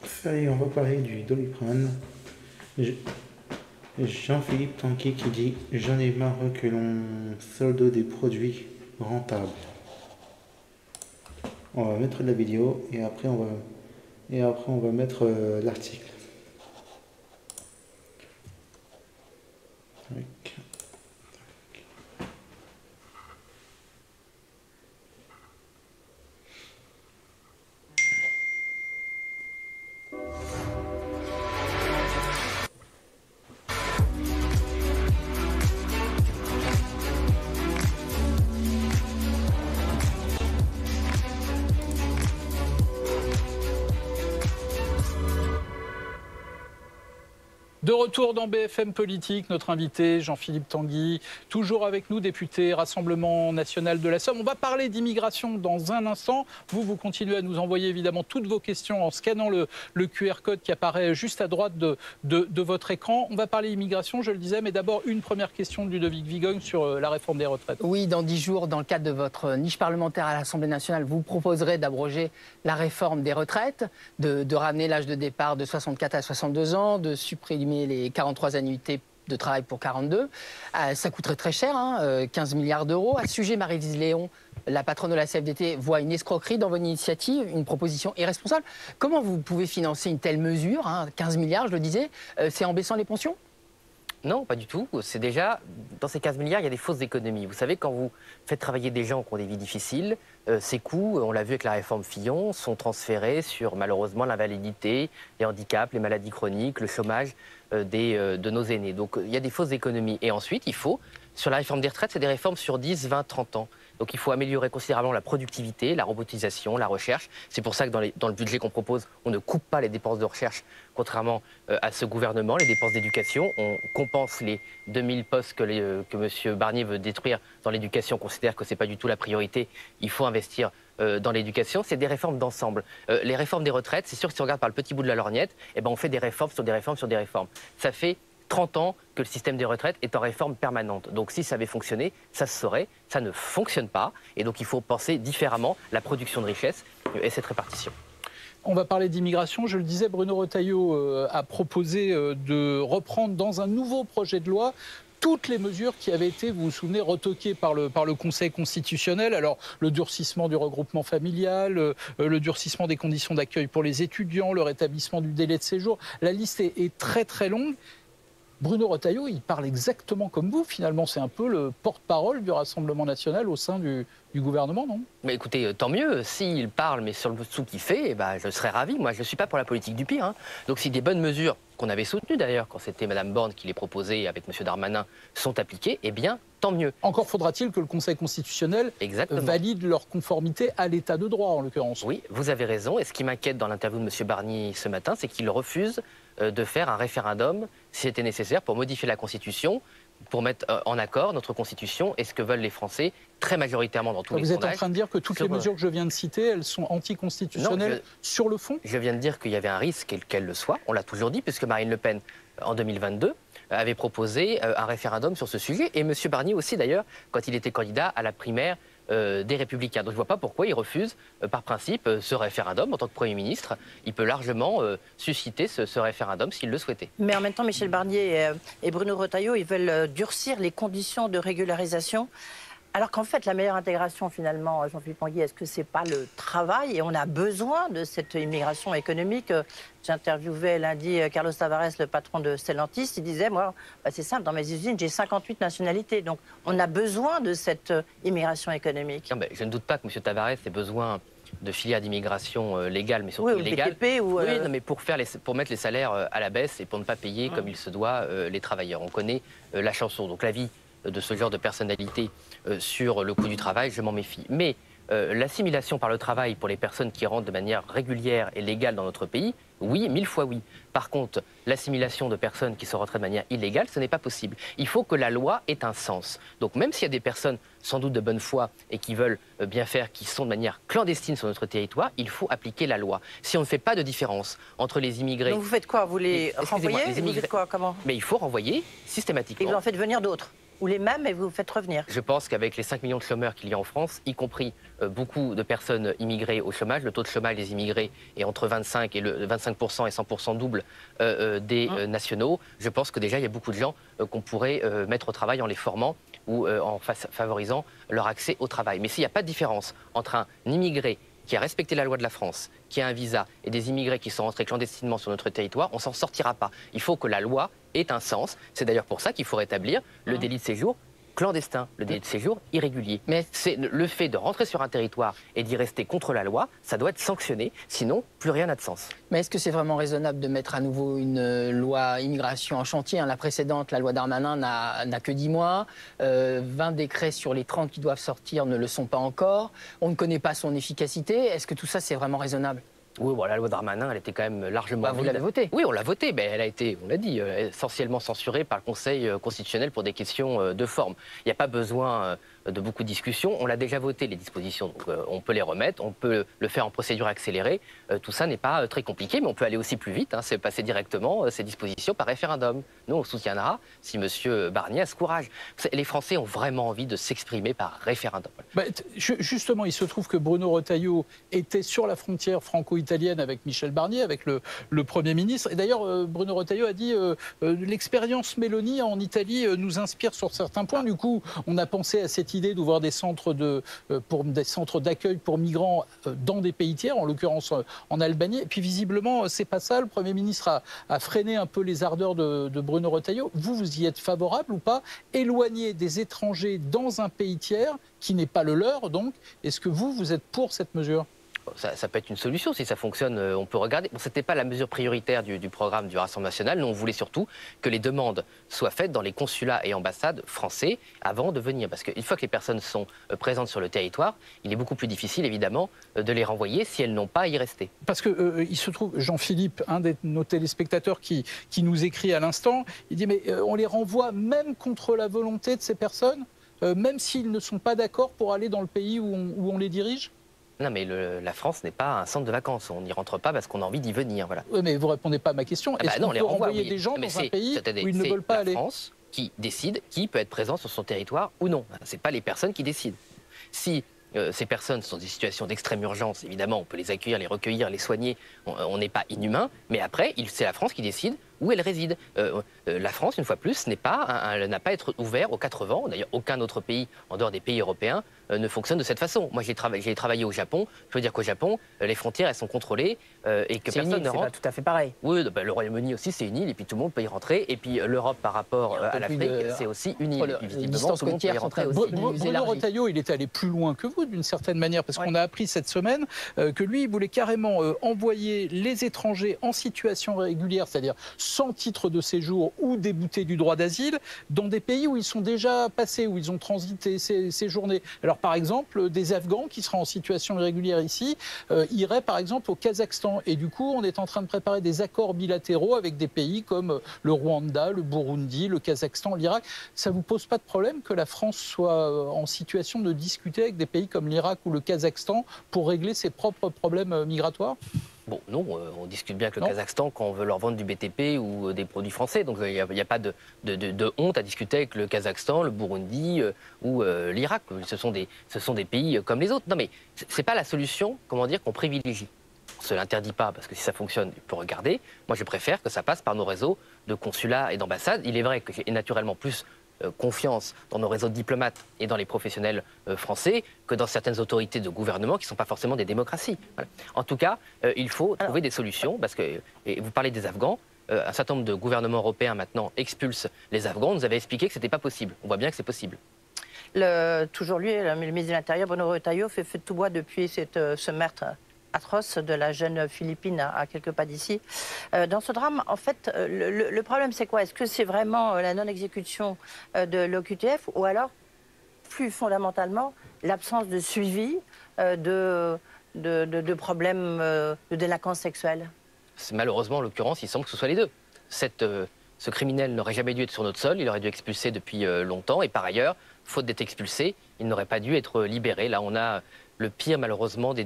Ça y est, on va parler du Doliprane. Je- Jean-Philippe Tanguy qui dit: J'en ai marre que l'on solde des produits rentables. On va mettre la vidéo et après on va mettre l'article. Tac. De retour dans BFM Politique, notre invité Jean-Philippe Tanguy, toujours avec nous, député Rassemblement National de la Somme. On va parler d'immigration dans un instant. Vous continuez à nous envoyer évidemment toutes vos questions en scannant le QR code qui apparaît juste à droite de votre écran. On va parler immigration, je le disais, mais d'abord une première question de Ludovic Vigogne sur la réforme des retraites. Oui, dans 10 jours, dans le cadre de votre niche parlementaire à l'Assemblée nationale, vous proposerez d'abroger la réforme des retraites, de ramener l'âge de départ de 64 à 62 ans, de supprimer les 43 annuités de travail pour 42. Ça coûterait très cher, 15 milliards d'euros. À ce sujet, Marie-Lise Léon, la patronne de la CFDT, voit une escroquerie dans votre initiative, une proposition irresponsable. Comment vous pouvez financer une telle mesure, 15 milliards, je le disais, c'est en baissant les pensions ? Non, pas du tout. C'est déjà, dans ces 15 milliards, il y a des fausses économies. Vous savez, quand vous faites travailler des gens qui ont des vies difficiles, ces coûts, on l'a vu avec la réforme Fillon, sont transférés sur, malheureusement, l'invalidité, les handicaps, les maladies chroniques, le chômage de nos aînés. Donc, il y a des fausses économies. Et ensuite, il faut, sur la réforme des retraites, c'est des réformes sur 10, 20, 30 ans. Donc il faut améliorer considérablement la productivité, la robotisation, la recherche. C'est pour ça que dans le budget qu'on propose, on ne coupe pas les dépenses de recherche, contrairement à ce gouvernement. Les dépenses d'éducation, on compense les 2000 postes que M. Barnier veut détruire dans l'éducation. On considère que ce n'est pas du tout la priorité. Il faut investir dans l'éducation. C'est des réformes d'ensemble. Les réformes des retraites, c'est sûr que si on regarde par le petit bout de la lorgnette, on fait des réformes sur des réformes sur des réformes. Ça fait 30 ans que le système des retraites est en réforme permanente. Donc si ça avait fonctionné, ça se saurait. Ça ne fonctionne pas. Et donc il faut penser différemment la production de richesse et cette répartition. On va parler d'immigration. Je le disais, Bruno Retailleau a proposé de reprendre dans un nouveau projet de loi toutes les mesures qui avaient été, vous vous souvenez, retoquées par le Conseil constitutionnel. Alors, le durcissement du regroupement familial, le durcissement des conditions d'accueil pour les étudiants, le rétablissement du délai de séjour. La liste est très très longue. Bruno Retailleau, il parle exactement comme vous, finalement. C'est un peu le porte-parole du Rassemblement national au sein du gouvernement, non? Mais écoutez, tant mieux. S'il parle, mais sur le dessous qu'il fait, je serais ravi. Moi, je ne suis pas pour la politique du pire. Donc si des bonnes mesures, qu'on avait soutenues d'ailleurs, quand c'était Mme Borne qui les proposait avec M. Darmanin, sont appliquées, eh bien, tant mieux. Encore faudra-t-il que le Conseil constitutionnel valide leur conformité à l'état de droit, en l'occurrence. Oui, vous avez raison. Et ce qui m'inquiète dans l'interview de M. Barnier ce matin, c'est qu'il refuse de faire un référendum, si c'était nécessaire, pour modifier la Constitution, pour mettre en accord notre Constitution et ce que veulent les Français, très majoritairement dans tous les sondages. Vous êtes en train de dire que toutes les mesures que je viens de citer, elles sont anticonstitutionnelles sur le fond? Je viens de dire qu'il y avait un risque qu'elles le soient. On l'a toujours dit, puisque Marine Le Pen, en 2022, avait proposé un référendum sur ce sujet. Et M. Barnier aussi, d'ailleurs, quand il était candidat à la primaire des Républicains. Donc je ne vois pas pourquoi il refuse, par principe, ce référendum. En tant que Premier ministre, il peut largement susciter ce référendum s'il le souhaitait. Mais en même temps, Michel Barnier et Bruno Retailleau, ils veulent durcir les conditions de régularisation. Alors qu'en fait, la meilleure intégration, finalement, Jean-Philippe Tanguy, est-ce que ce n'est pas le travail? Et on a besoin de cette immigration économique. J'interviewais lundi Carlos Tavares, le patron de Stellantis. Il disait, moi, c'est simple, dans mes usines, j'ai 58 nationalités. Donc, on a besoin de cette immigration économique. Non, je ne doute pas que M. Tavares ait besoin de filières d'immigration légales, mais surtout illégales. BTP ou oui, non, mais pour mettre les salaires à la baisse et pour ne pas payer comme il se doit les travailleurs. On connaît la chanson. Donc, l'avis de ce genre de personnalité sur le coût du travail, je m'en méfie. Mais l'assimilation par le travail pour les personnes qui rentrent de manière régulière et légale dans notre pays, oui, 1000 fois oui. Par contre, l'assimilation de personnes qui sont rentrées de manière illégale, ce n'est pas possible. Il faut que la loi ait un sens. Donc même s'il y a des personnes sans doute de bonne foi et qui veulent bien faire, qui sont de manière clandestine sur notre territoire, il faut appliquer la loi. Si on ne fait pas de différence entre les immigrés... Donc vous faites quoi? Vous les renvoyez? Vous faites quoi? Comment? Mais il faut renvoyer systématiquement. Et vous en faites venir d'autres? ou les mêmes et vous faites revenir? Je pense qu'avec les 5 millions de chômeurs qu'il y a en France, y compris beaucoup de personnes immigrées au chômage, le taux de chômage des immigrés est entre 25% et 100% double des nationaux. Je pense que déjà, il y a beaucoup de gens qu'on pourrait mettre au travail en les formant ou en favorisant leur accès au travail. Mais s'il n'y a pas de différence entre un immigré qui a respecté la loi de la France, qui a un visa, et des immigrés qui sont rentrés clandestinement sur notre territoire, on ne s'en sortira pas. Il faut que la loi ait un sens. C'est d'ailleurs pour ça qu'il faut rétablir le délit de séjour clandestin, le délit de séjour irrégulier. Mais c'est le fait de rentrer sur un territoire et d'y rester contre la loi, ça doit être sanctionné, sinon plus rien n'a de sens. Mais est-ce que c'est vraiment raisonnable de mettre à nouveau une loi immigration en chantier? La précédente, la loi Darmanin, n'a que 10 mois. 20 décrets sur les 30 qui doivent sortir ne le sont pas encore. On ne connaît pas son efficacité. Est-ce que tout ça, c'est vraiment raisonnable? Oui, bon, la loi Darmanin, elle était quand même largement... Vous l'avez votée? Oui, on l'a votée, mais elle a été, on l'a dit, essentiellement censurée par le Conseil constitutionnel pour des questions de forme. Il n'y a pas besoin de beaucoup de discussions. On l'a déjà voté, les dispositions, donc on peut les remettre, on peut le faire en procédure accélérée. Tout ça n'est pas très compliqué, mais on peut aller aussi plus vite. C'est passer directement ces dispositions par référendum. Nous, on soutiendra si M. Barnier a ce courage. Les Français ont vraiment envie de s'exprimer par référendum. Bah, justement, il se trouve que Bruno Retailleau était sur la frontière franco-italienne avec Michel Barnier, avec le Premier ministre. Et d'ailleurs, Bruno Retailleau a dit l'expérience Meloni en Italie nous inspire sur certains points. Du coup, on a pensé à cette idée d'ouvrir des centres d'accueil pour migrants dans des pays tiers, en l'occurrence en Albanie. Et puis visiblement, c'est pas ça. Le Premier ministre a freiné un peu les ardeurs de Bruno Retailleau. Vous y êtes favorable ou pas? Éloigner des étrangers dans un pays tiers qui n'est pas le leur, donc, est-ce que vous êtes pour cette mesure? Ça peut être une solution, si ça fonctionne, on peut regarder. Bon, ce n'était pas la mesure prioritaire du programme du Rassemblement national. Nous, on voulait surtout que les demandes soient faites dans les consulats et ambassades français avant de venir. Parce qu'une fois que les personnes sont présentes sur le territoire, il est beaucoup plus difficile, évidemment, de les renvoyer si elles n'ont pas à y rester. Parce qu'il se trouve, Jean-Philippe, un de nos téléspectateurs qui nous écrit à l'instant, il dit « Mais on les renvoie même contre la volonté de ces personnes, même s'ils ne sont pas d'accord pour aller dans le pays où on les dirige ?» Non, mais la France n'est pas un centre de vacances. On n'y rentre pas parce qu'on a envie d'y venir. Voilà. Oui, mais vous ne répondez pas à ma question. Est-ce qu'on peut renvoyer des gens dans un pays où ils ne veulent pas aller? C'est la France qui décide qui peut être présent sur son territoire ou non. Ce n'est pas les personnes qui décident. Si ces personnes sont dans des situations d'extrême urgence, évidemment, on peut les accueillir, les recueillir, les soigner. On n'est pas inhumain. Mais après, c'est la France qui décide où elle réside. La France, une fois plus, n'a pas à être ouvert aux 4 vents. D'ailleurs, aucun autre pays, en dehors des pays européens, ne fonctionne de cette façon. Moi, j'ai travaillé au Japon. Je veux dire qu'au Japon, les frontières, elles sont contrôlées et que personne ne rentre. C'est pas tout à fait pareil. Oui, le Royaume-Uni aussi, c'est une île et puis tout le monde peut y rentrer. Et puis l'Europe, par rapport à l'Afrique, c'est aussi une île. Les distances côtières sont très aussi. Bruno Retailleau, il est allé plus loin que vous, d'une certaine manière, parce qu'on a appris cette semaine que lui, il voulait carrément envoyer les étrangers en situation régulière, c'est-à-dire sans titre de séjour ou déboutés du droit d'asile, dans des pays où ils sont déjà passés, où ils ont transité, séjourné. Alors, par exemple, des Afghans qui seraient en situation irrégulière ici iraient, par exemple, au Kazakhstan. Et du coup, on est en train de préparer des accords bilatéraux avec des pays comme le Rwanda, le Burundi, le Kazakhstan, l'Irak. Ça ne vous pose pas de problème que la France soit en situation de discuter avec des pays comme l'Irak ou le Kazakhstan pour régler ses propres problèmes migratoires? Bon, non, on discute bien avec le Kazakhstan quand on veut leur vendre du BTP ou des produits français. Donc il n'y a pas de honte à discuter avec le Kazakhstan, le Burundi ou l'Irak. Ce sont des pays comme les autres. Non, mais ce n'est pas la solution, comment dire, qu'on privilégie. On ne se l'interdit pas, parce que si ça fonctionne, il peut regarder. Moi, je préfère que ça passe par nos réseaux de consulats et d'ambassades. Il est vrai que j'ai naturellement plus confiance dans nos réseaux de diplomates et dans les professionnels français que dans certaines autorités de gouvernement qui ne sont pas forcément des démocraties. Voilà. En tout cas, il faut trouver des solutions, parce que, et vous parlez des Afghans, un certain nombre de gouvernements européens maintenant expulsent les Afghans. On nous avait expliqué que ce n'était pas possible. On voit bien que c'est possible. Toujours lui, le ministre de l'Intérieur, Bruno Retailleau, fait feu de tout bois depuis ce meurtre atroce de la jeune Philippine à quelques pas d'ici. Dans ce drame, en fait, le problème, c'est quoi? Est-ce que c'est vraiment la non-exécution de l'OQTF ou alors, plus fondamentalement, l'absence de suivi de problèmes de délinquance sexuelle? Malheureusement, en l'occurrence, il semble que ce soit les deux. Ce criminel n'aurait jamais dû être sur notre sol, il aurait dû être expulsé depuis longtemps. Et par ailleurs, faute d'être expulsé, il n'aurait pas dû être libéré. Là, on a le pire, malheureusement, des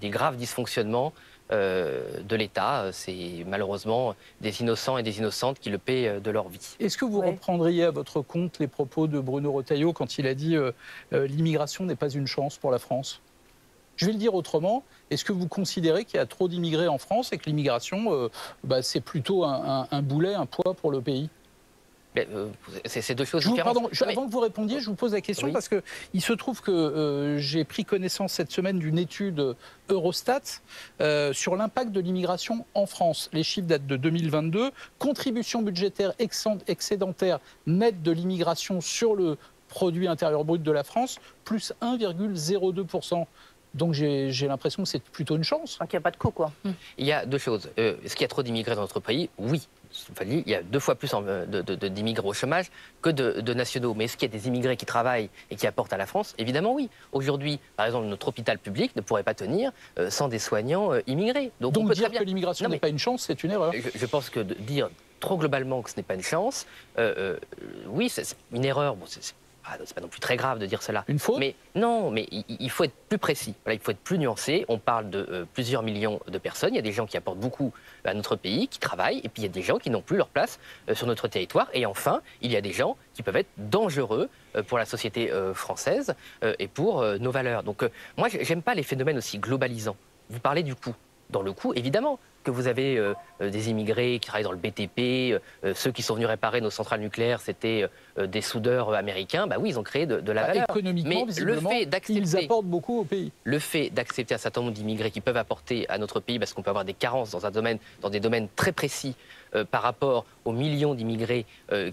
graves dysfonctionnements de l'État. C'est malheureusement des innocents et des innocentes qui le paient de leur vie. Est-ce que vous reprendriez à votre compte les propos de Bruno Retailleau quand il a dit l'immigration n'est pas une chance pour la France? Je vais le dire autrement, est-ce que vous considérez qu'il y a trop d'immigrés en France et que l'immigration, c'est plutôt un boulet, un poids pour le pays? C'est deux choses différentes. Pardon, avant que vous répondiez, je vous pose la question parce qu'il se trouve que j'ai pris connaissance cette semaine d'une étude Eurostat sur l'impact de l'immigration en France. Les chiffres datent de 2022. Contribution budgétaire excédentaire nette de l'immigration sur le produit intérieur brut de la France, plus 1,02%. Donc j'ai l'impression que c'est plutôt une chance. Donc il n'y a pas de coût, quoi. Il y a deux choses. Est-ce qu'il y a trop d'immigrés dans notre pays? Oui. Il y a 2 fois plus d'immigrés au chômage que de nationaux. Mais est-ce qu'il y a des immigrés qui travaillent et qui apportent à la France? Évidemment, oui. Aujourd'hui, par exemple, notre hôpital public ne pourrait pas tenir sans des soignants immigrés. Donc on peut dire que l'immigration n'est pas une chance, c'est une erreur. Je pense que de dire trop globalement que ce n'est pas une chance, oui, c'est une erreur. Bon, c'est pas non plus très grave de dire cela. Une faute? Mais non, mais il faut être plus précis. Voilà, il faut être plus nuancé. On parle de plusieurs millions de personnes. Il y a des gens qui apportent beaucoup à notre pays, qui travaillent, et puis il y a des gens qui n'ont plus leur place sur notre territoire. Et enfin, il y a des gens qui peuvent être dangereux pour la société française et pour nos valeurs. Donc moi, j'aime pas les phénomènes aussi globalisants. Vous parlez du coût. Dans le coût, évidemment, que vous avez des immigrés qui travaillent dans le BTP, ceux qui sont venus réparer nos centrales nucléaires, c'était des soudeurs américains, bah oui, ils ont créé de la valeur. Économiquement, visiblement, ils apportent beaucoup au pays. Le fait d'accepter un certain nombre d'immigrés qui peuvent apporter à notre pays, parce qu'on peut avoir des carences dans des domaines très précis par rapport aux millions d'immigrés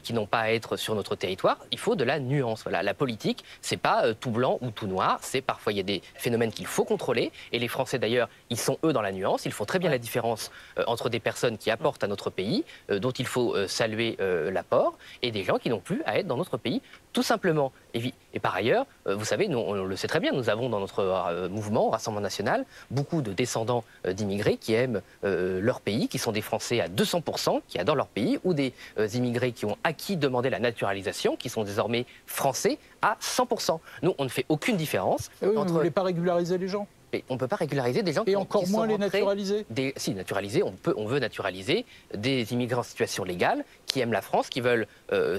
qui n'ont pas à être sur notre territoire, il faut de la nuance. Voilà, la politique, c'est pas tout blanc ou tout noir, c'est parfois il y a des phénomènes qu'il faut contrôler, et les Français d'ailleurs, ils sont eux dans la nuance, ils font très bien la différence entre des personnes qui apportent à notre pays, dont il faut saluer l'apport, et des gens qui n'ont plus à être dans notre pays, tout simplement. Et par ailleurs, vous savez, nous, on le sait très bien, nous avons dans notre mouvement, Rassemblement National, beaucoup de descendants d'immigrés qui aiment leur pays, qui sont des Français à 200%, qui adorent leur pays, ou des immigrés qui ont demandé la naturalisation, qui sont désormais Français à 100%. Nous, on ne fait aucune différence. Oui, vous ne voulez pas régulariser les gens? Et on ne peut pas régulariser des gens qui encore moins les naturaliser. Si, naturaliser, on veut naturaliser des immigrés en situation légale qui aiment la France, qui veulent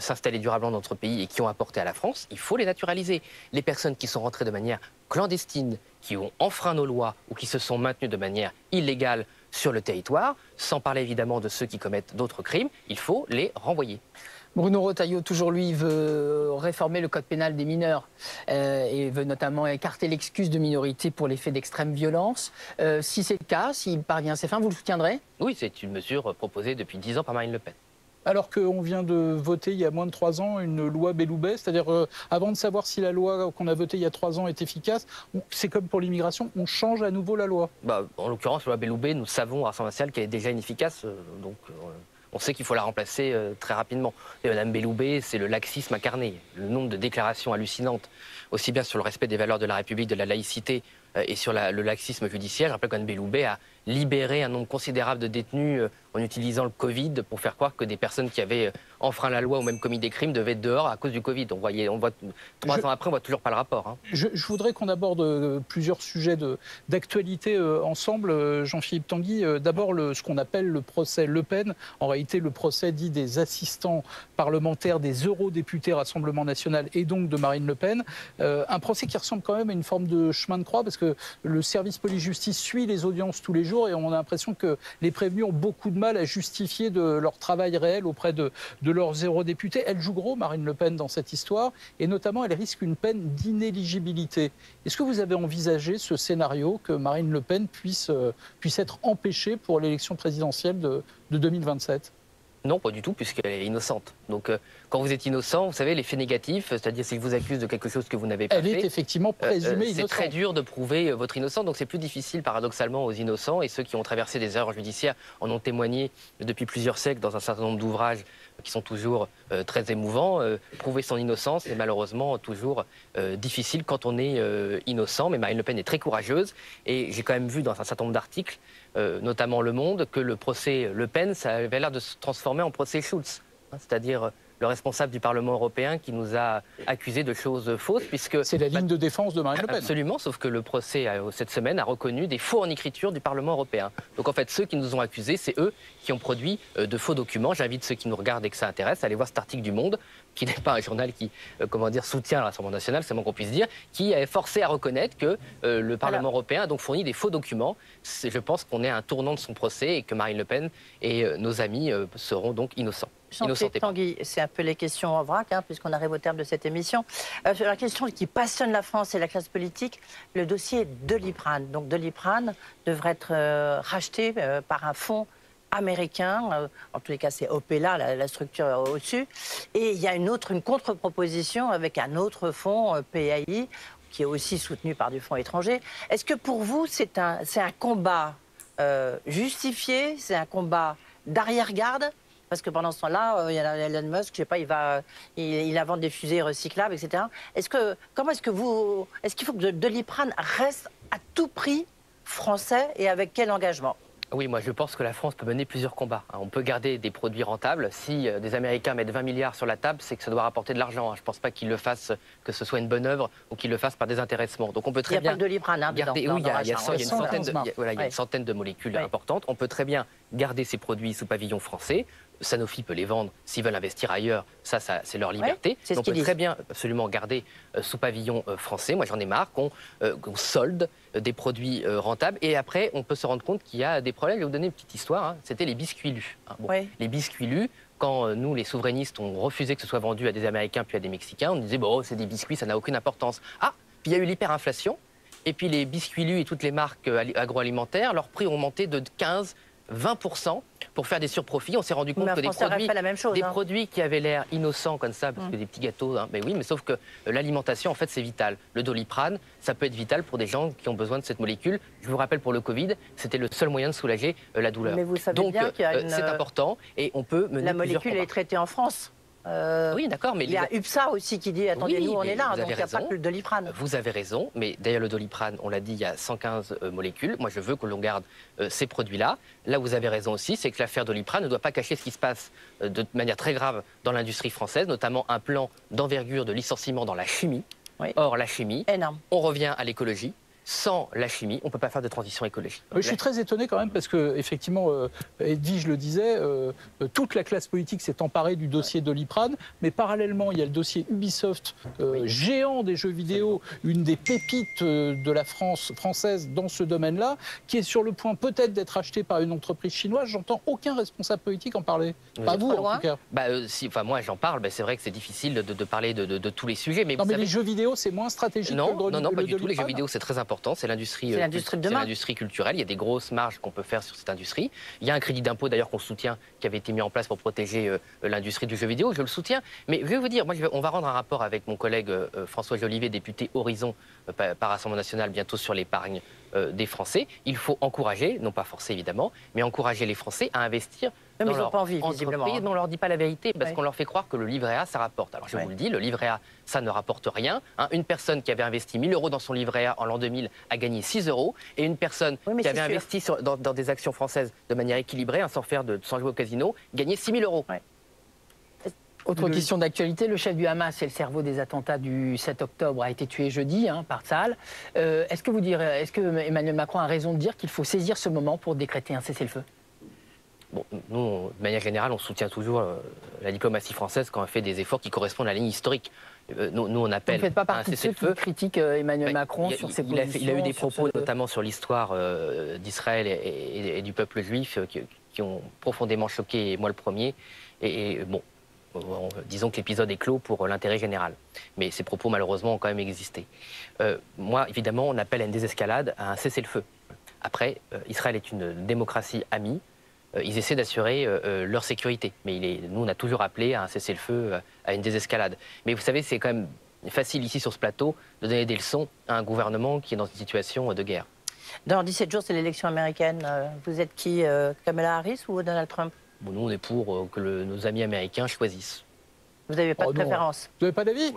s'installer durablement dans notre pays et qui ont apporté à la France. Il faut les naturaliser. Les personnes qui sont rentrées de manière clandestine, qui ont enfreint nos lois ou qui se sont maintenues de manière illégale sur le territoire, sans parler évidemment de ceux qui commettent d'autres crimes, il faut les renvoyer. Bruno Retailleau, toujours lui, veut réformer le code pénal des mineurs et veut notamment écarter l'excuse de minorité pour les faits d'extrême violence. Si c'est le cas, s'il parvient à ses fins, vous le soutiendrez? Oui, c'est une mesure proposée depuis 10 ans par Marine Le Pen. Alors qu'on vient de voter il y a moins de 3 ans une loi Belloubet, c'est-à-dire avant de savoir si la loi qu'on a votée il y a 3 ans est efficace, c'est comme pour l'immigration, on change à nouveau la loi. En l'occurrence, la loi Belloubet, nous savons à Rassemblement National qu'elle est déjà inefficace, donc on sait qu'il faut la remplacer très rapidement. Et Mme Belloubet, c'est le laxisme incarné. Le nombre de déclarations hallucinantes, aussi bien sur le respect des valeurs de la République, de la laïcité et sur le laxisme judiciaire. Je rappelle que Mme Belloubet a libéré un nombre considérable de détenus en utilisant le Covid pour faire croire que des personnes qui avaient enfreint la loi ou même commis des crimes devaient être dehors à cause du Covid. On voit 3 ans après, on voit toujours pas le rapport. Hein. Je voudrais qu'on aborde plusieurs sujets d'actualité ensemble, Jean-Philippe Tanguy. D'abord, ce qu'on appelle le procès Le Pen. En réalité, le procès dit des assistants parlementaires, des eurodéputés Rassemblement National et donc de Marine Le Pen. Un procès qui ressemble quand même à une forme de chemin de croix parce que le service police-justice suit les audiences tous les jours et on a l'impression que les prévenus ont beaucoup de mal à justifier de leur travail réel auprès de leurs eurodéputés. Elle joue gros, Marine Le Pen, dans cette histoire, et notamment elle risque une peine d'inéligibilité. Est-ce que vous avez envisagé ce scénario que Marine Le Pen puisse être empêchée pour l'élection présidentielle de 2027 ? Non, pas du tout, puisqu'elle est innocente. Donc, quand vous êtes innocent, vous savez, les faits négatifs, c'est-à-dire s'ils vous accusent de quelque chose que vous n'avez pas fait... Elle est effectivement présumée innocente. C'est très dur de prouver votre innocence, donc c'est plus difficile, paradoxalement, aux innocents. Et ceux qui ont traversé des erreurs judiciaires en ont témoigné depuis plusieurs siècles dans un certain nombre d'ouvrages qui sont toujours très émouvants. Prouver son innocence est malheureusement toujours difficile quand on est innocent. Mais Marine Le Pen est très courageuse. Et j'ai quand même vu dans un certain nombre d'articles, notamment Le Monde, que le procès Le Pen, ça avait l'air de se transformer en procès Schulz. C'est-à-dire le responsable du Parlement européen qui nous a accusés de choses fausses, puisque... C'est la ligne de défense de Marine Le Pen. Absolument, sauf que le procès, cette semaine, a reconnu des faux en écriture du Parlement européen. Donc en fait, ceux qui nous ont accusés, c'est eux qui ont produit de faux documents. J'invite ceux qui nous regardent et que ça intéresse à aller voir cet article du Monde, qui n'est pas un journal qui, soutient l'Assemblée nationale, c'est moins qu'on puisse dire, qui est forcé à reconnaître que le Parlement européen a donc fourni des faux documents. Je pense qu'on est à un tournant de son procès et que Marine Le Pen et nos amis seront donc innocents. Jean-Philippe Tanguy, c'est un peu les questions en vrac, puisqu'on arrive au terme de cette émission. La question qui passionne la France et la classe politique, le dossier Doliprane. Donc Doliprane devrait être racheté par un fonds américain, en tous les cas c'est Opella, la structure au-dessus, et il y a une contre-proposition avec un autre fonds, PAI, qui est aussi soutenu par du fonds étranger. Est-ce que pour vous c'est un combat justifié, c'est un combat d'arrière-garde? Parce que pendant ce temps-là, il y a Elon Musk, je sais pas, il invente des fusées recyclables, etc. Est-ce qu'il faut que Doliprane reste à tout prix français et avec quel engagement? Oui, moi je pense que la France peut mener plusieurs combats. On peut garder des produits rentables. Si des Américains mettent 20 milliards sur la table, c'est que ça doit rapporter de l'argent. Je ne pense pas qu'ils le fassent, que ce soit une bonne œuvre ou qu'ils le fassent par désintéressement. Donc on peut très bien... Il n'y a pas de Doliprane garder... Oui, il y a une centaine de molécules importantes. On peut très bien garder ces produits sous pavillon français. Sanofi peut les vendre s'ils veulent investir ailleurs, ça c'est leur liberté. On peut très bien absolument garder sous pavillon français. Moi j'en ai marre qu'on solde des produits rentables et après on peut se rendre compte qu'il y a des problèmes. Je vais vous donner une petite histoire, c'était les biscuits lus. Les biscuits lus, quand nous les souverainistes ont refusé que ce soit vendu à des Américains puis à des Mexicains, on disait bon c'est des biscuits, ça n'a aucune importance. Ah, puis il y a eu l'hyperinflation et puis les biscuits lus et toutes les marques agroalimentaires, leurs prix ont augmenté de 15-20% pour faire des surprofits. On s'est rendu compte que des produits qui avaient l'air innocents comme ça, parce que des petits gâteaux, mais oui, mais sauf que l'alimentation, en fait, c'est vital. Le Doliprane, ça peut être vital pour des gens qui ont besoin de cette molécule. Je vous rappelle, pour le Covid, c'était le seul moyen de soulager la douleur. Mais vous savez donc, bien qu'il y a c'est important et on peut mener la molécule est traitée en France. Oui, d'accord, mais il y a UPSA aussi qui dit attendez, nous on est là, donc il n'y a pas que le Doliprane. Vous avez raison, mais d'ailleurs le Doliprane, on l'a dit, il y a 115 molécules. Moi, je veux que l'on garde ces produits-là. Là, vous avez raison aussi, c'est que l'affaire Doliprane ne doit pas cacher ce qui se passe de manière très grave dans l'industrie française, notamment un plan d'envergure de licenciement dans la chimie. Or, la chimie, on revient à l'écologie. Sans la chimie, on ne peut pas faire de transition écologique. Je suis très étonné quand même parce que, effectivement, Edwige le disait, toute la classe politique s'est emparée du dossier Doliprane, mais parallèlement, il y a le dossier Ubisoft, géant des jeux vidéo, une des pépites de la française dans ce domaine-là, qui est sur le point peut-être d'être acheté par une entreprise chinoise. J'entends aucun responsable politique en parler. Pas vous, en tout cas. Moi, j'en parle. C'est vrai que c'est difficile de parler de tous les sujets. Mais, mais les jeux vidéo, c'est moins stratégique que le Doliprane. Non, pas du tout. Les jeux vidéo, c'est très important. C'est l'industrie culturelle. Il y a des grosses marges qu'on peut faire sur cette industrie. Il y a un crédit d'impôt d'ailleurs qu'on soutient, qui avait été mis en place pour protéger l'industrie du jeu vidéo. Je le soutiens. Mais je vais vous dire, on va rendre un rapport avec mon collègue François Jolivet, député Horizon par Assemblée nationale, bientôt sur l'épargne des Français. Il faut encourager, non pas forcer évidemment, mais encourager les Français à investir dans leur entreprise. Mais on ne leur dit pas la vérité parce qu'on leur fait croire que le livret A, ça rapporte. Alors je vous le dis, le livret A, ça ne rapporte rien. Une personne qui avait investi 1 000 € dans son livret A en l'an 2000 a gagné 6 € et une personne qui avait investi dans des actions françaises de manière équilibrée, sans jouer au casino, gagnait 6 000 €. Autre question d'actualité, le chef du Hamas et le cerveau des attentats du 7 octobre a été tué jeudi par Tsahal. Est-ce que Emmanuel Macron a raison de dire qu'il faut saisir ce moment pour décréter un cessez-le-feu? Bon, nous, de manière générale, on soutient toujours la diplomatie française quand elle fait des efforts qui correspondent à la ligne historique. Nous, on appelle vous ne faites pas partie de ceux qui critiquent Emmanuel Macron sur ses positions. Il a eu des propos, notamment sur l'histoire d'Israël et du peuple juif, qui ont profondément choqué, moi le premier. Disons que l'épisode est clos pour l'intérêt général. Mais ces propos, malheureusement, ont quand même existé. Moi, évidemment, on appelle à une désescalade, à un cessez-le-feu. Après, Israël est une démocratie amie. Ils essaient d'assurer leur sécurité. Mais nous, on a toujours appelé à un cessez-le-feu, à une désescalade. Mais vous savez, c'est quand même facile ici, sur ce plateau, de donner des leçons à un gouvernement qui est dans une situation de guerre. Dans 17 jours, c'est l'élection américaine. Vous êtes qui, Kamala Harris ou Donald Trump? Nous, on est pour que nos amis américains choisissent. Vous n'avez pas Oh de non. préférence? Vous n'avez pas d'avis?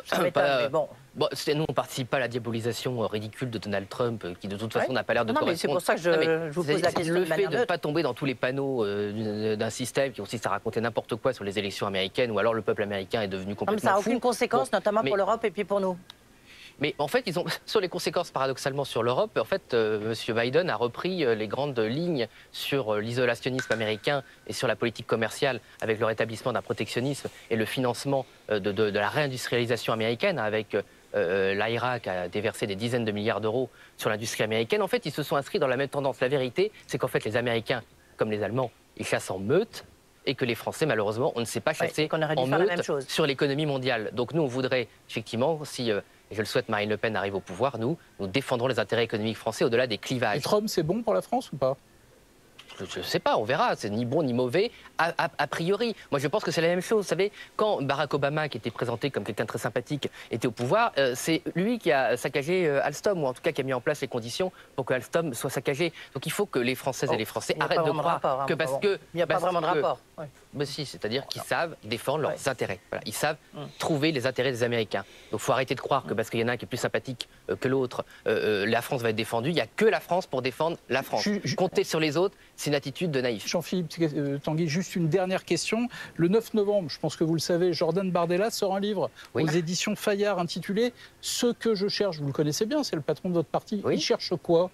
Ça m'étonne, mais bon. Bon, nous, on ne participe pas à la diabolisation ridicule de Donald Trump, qui de toute façon Ouais. n'a pas l'air de Non, mais correspondre. c'est pour ça que je vous pose la question Le de fait manière de ne neutre. pas tomber dans tous les panneaux d'un système qui consiste à raconter n'importe quoi sur les élections américaines, ou alors le peuple américain est devenu Non, mais complètement ça n'a fou. aucune conséquence, Bon, notamment mais- pour l'Europe et puis pour nous. Mais en fait, ils ont sur les conséquences paradoxalement sur l'Europe. En fait, M. Biden a repris les grandes lignes sur l'isolationnisme américain et sur la politique commerciale, avec le rétablissement d'un protectionnisme et le financement de la réindustrialisation américaine, avec l'Irak a déversé des dizaines de milliards d'euros sur l'industrie américaine. En fait, ils se sont inscrits dans la même tendance. La vérité, c'est qu'en fait, les Américains, comme les Allemands, ils chassent en meute. Et que les Français, malheureusement, on ne sait pas chasser qu'on aurait dû en faire la meute même chose. sur l'économie mondiale. Donc nous, on voudrait, effectivement, si, et je le souhaite, Marine Le Pen arrive au pouvoir, nous défendrons les intérêts économiques français au-delà des Et clivages. Trump, c'est bon pour la France ou pas? Je ne sais pas, on verra. C'est ni bon ni mauvais, a priori. Moi, je pense que c'est la même chose. Vous savez, quand Barack Obama, qui était présenté comme quelqu'un de très sympathique, était au pouvoir, c'est lui qui a saccagé Alstom, ou en tout cas qui a mis en place les conditions pour que Alstom soit saccagé. Donc il faut que les Françaises et les Français Il n'y a arrêtent pas de vraiment de croire rapport, hein, que mais parce bon. que... Il n'y a pas parce vraiment de que- rapport. Ouais. Mais si, c'est-à-dire qu'ils savent défendre leurs intérêts. Voilà, ils savent trouver les intérêts des Américains. Donc il faut arrêter de croire que parce qu'il y en a un qui est plus sympathique que l'autre, la France va être défendue. Il n'y a que la France pour défendre la France. Compter sur les autres, c'est une attitude de naïf. Jean-Philippe Tanguy, juste une dernière question. Le 9 novembre, je pense que vous le savez, Jordan Bardella sort un livre Oui. aux éditions Fayard intitulé « Ce que je cherche ». Vous le connaissez bien, c'est le patron de votre parti. Oui. Il cherche quoi?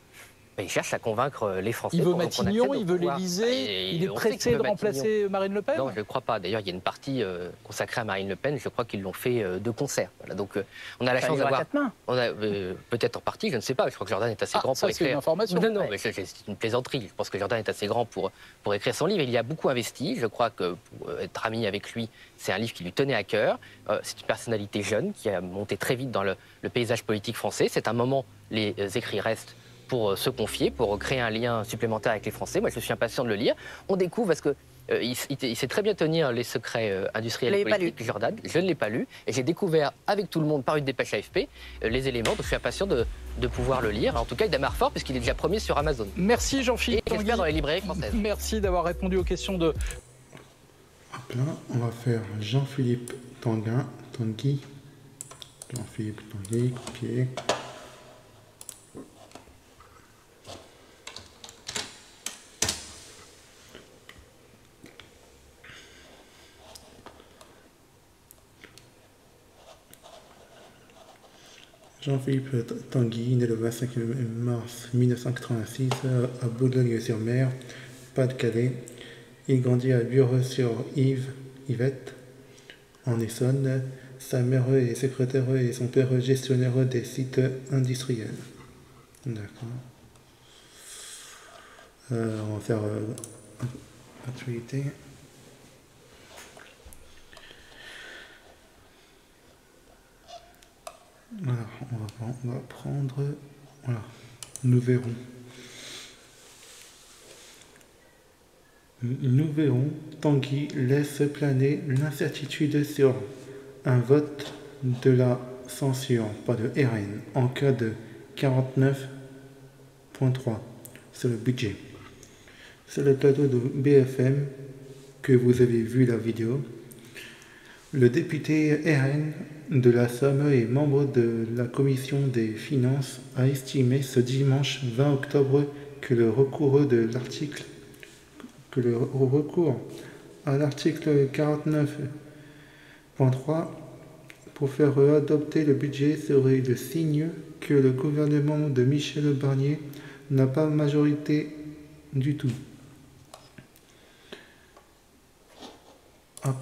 Mais il cherche à convaincre les Français. Il veut pour qu'on Matignon, accède au il veut pouvoir. l'Élysée, Et il est on sait qu'il pressé veut de Matignon. remplacer Marine Le Pen? Non, je ne crois pas. D'ailleurs, il y a une partie consacrée à Marine Le Pen. Je crois qu'ils l'ont fait de concert. Voilà, donc, on a la Ça chance ira à d'avoir. quatre mains. On a peut-être en partie, je ne sais pas. Je crois que Jordan est assez grand ça, pour c'est une écrire. information. Non, non, Ouais. mais c'est une plaisanterie. Je pense que Jordan est assez grand pour écrire son livre. Il y a beaucoup investi. Je crois que pour être ami avec lui, c'est un livre qui lui tenait à cœur. C'est une personnalité jeune qui a monté très vite dans le paysage politique français. C'est un moment, les écrits restent pour se confier, pour créer un lien supplémentaire avec les Français. Moi, je suis impatient de le lire. On découvre parce que il sait très bien tenir les secrets industriels et Vous l'avez pas politiques, Jordan. Je ne l'ai pas lu. Et j'ai découvert avec tout le monde, par une dépêche AFP, les éléments. Donc je suis impatient de pouvoir le lire. En tout cas, il démarre fort puisqu'il est déjà premier sur Amazon. Merci Et Jean-Philippe Tanguy. j'espère dans les librairies françaises. Merci d'avoir répondu aux questions de... Hop là, on va faire Jean-Philippe Tanguy. Jean-Philippe Tanguy, copier. Jean-Philippe Tanguy, né le 25 mars 1986 à Boulogne-sur-Mer, Pas-de-Calais. Il grandit à Bureux-sur-Yvette, en Essonne. Sa mère est secrétaire et son père gestionnaire des sites industriels. D'accord. On va faire actualité. Voilà, on va prendre. Voilà, nous verrons. Nous verrons. Tanguy laisse planer l'incertitude sur un vote de la censure, pas de RN, en cas de 49.3 sur le budget. Sur le plateau de BFM que vous avez vu la vidéo, le député RN de la Somme et membre de la commission des finances a estimé ce dimanche 20 octobre que le recours à l'article 49.3 pour faire adopter le budget serait le signe que le gouvernement de Michel Barnier n'a pas majorité du tout. Hop.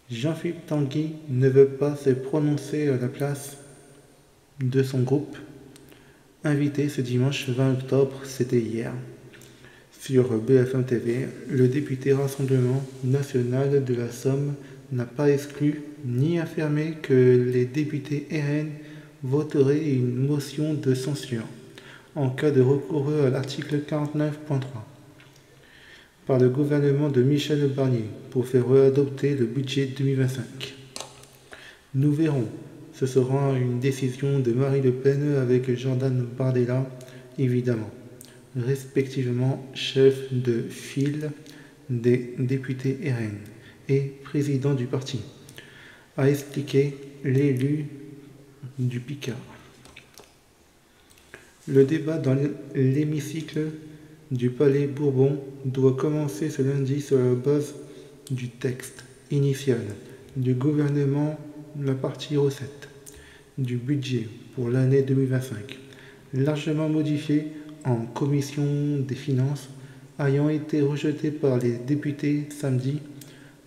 Jean-Philippe Tanguy ne veut pas se prononcer à la place de son groupe. Invité ce dimanche 20 octobre, c'était hier, sur BFM TV, le député Rassemblement national de la Somme n'a pas exclu ni affirmé que les députés RN voteraient une motion de censure en cas de recours à l'article 49.3 par le gouvernement de Michel Barnier pour faire adopter le budget 2025. Nous verrons. Ce sera une décision de Marine Le Pen avec Jordan Bardella, évidemment, respectivement chef de file des députés RN et président du parti, a expliqué l'élu du Picard. Le débat dans l'hémicycle du Palais Bourbon doit commencer ce lundi sur la base du texte initial du gouvernement, la partie recette du budget pour l'année 2025, largement modifié en commission des finances, ayant été rejeté par les députés samedi.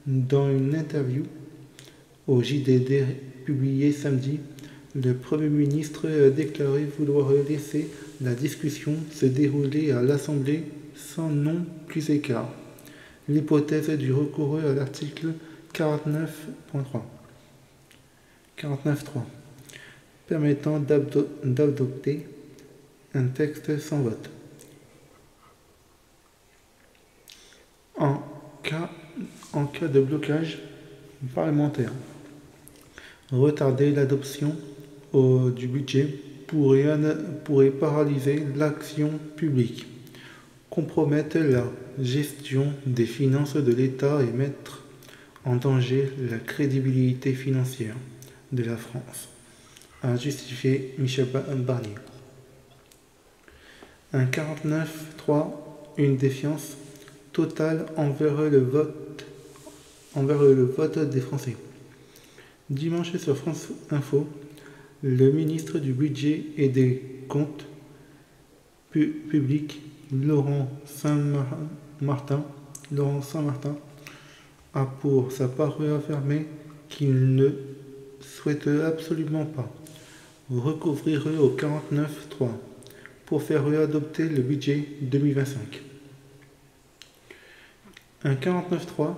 Dans une interview au JDD publiée samedi, le Premier ministre a déclaré vouloir laisser la discussion se dérouler à l'Assemblée sans non plus écart. L'hypothèse du recours à l'article 49.3 permettant d'adopter un texte sans vote. En cas de blocage parlementaire, retarder l'adoption du budget pourrait paralyser l'action publique, compromettre la gestion des finances de l'État et mettre en danger la crédibilité financière de la France, a justifié Michel Barnier. Un 49.3, une défiance totale envers le vote des Français. Dimanche sur France Info, le ministre du Budget et des Comptes publics, Laurent Saint-Martin, a pour sa part affirmé qu'il ne souhaite absolument pas recourir au 49.3 pour faire adopter le budget 2025. Un 49.3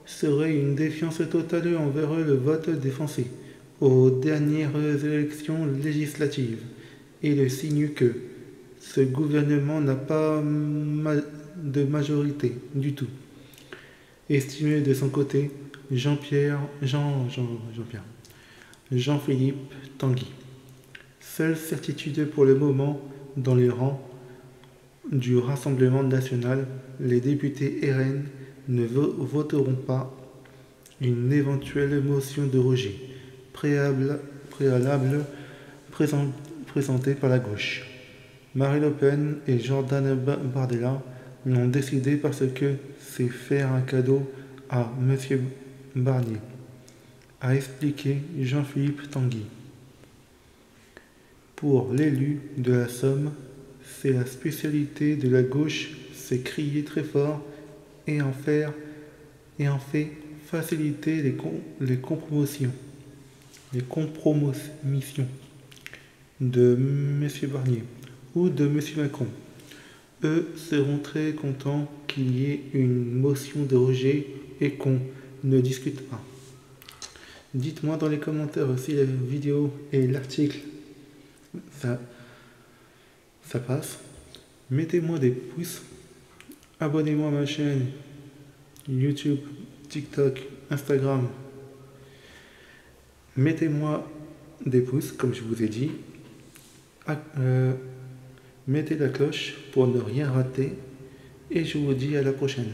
serait une défiance totale envers le vote des Français aux dernières élections législatives et le signe que ce gouvernement n'a pas de majorité du tout. Estimé de son côté Jean-Philippe Tanguy. Seule certitude pour le moment dans les rangs du Rassemblement national, les députés RN ne voteront pas une éventuelle motion de rejet préalable présentée par la gauche. Marine Le Pen et Jordan Bardella l'ont décidé parce que c'est faire un cadeau à M. Barnier, a expliqué Jean-Philippe Tanguy. Pour l'élu de la Somme, c'est la spécialité de la gauche, c'est crier très fort et en fait faciliter les compromissions de M. Barnier ou de M. Macron. Eux seront très contents qu'il y ait une motion de rejet et qu'on ne discute pas. Dites-moi dans les commentaires si la vidéo et l'article ça passe. Mettez-moi des pouces. Abonnez-moi à ma chaîne YouTube, TikTok, Instagram. Mettez-moi des pouces, comme je vous ai dit. Mettez la cloche pour ne rien rater. Et je vous dis à la prochaine.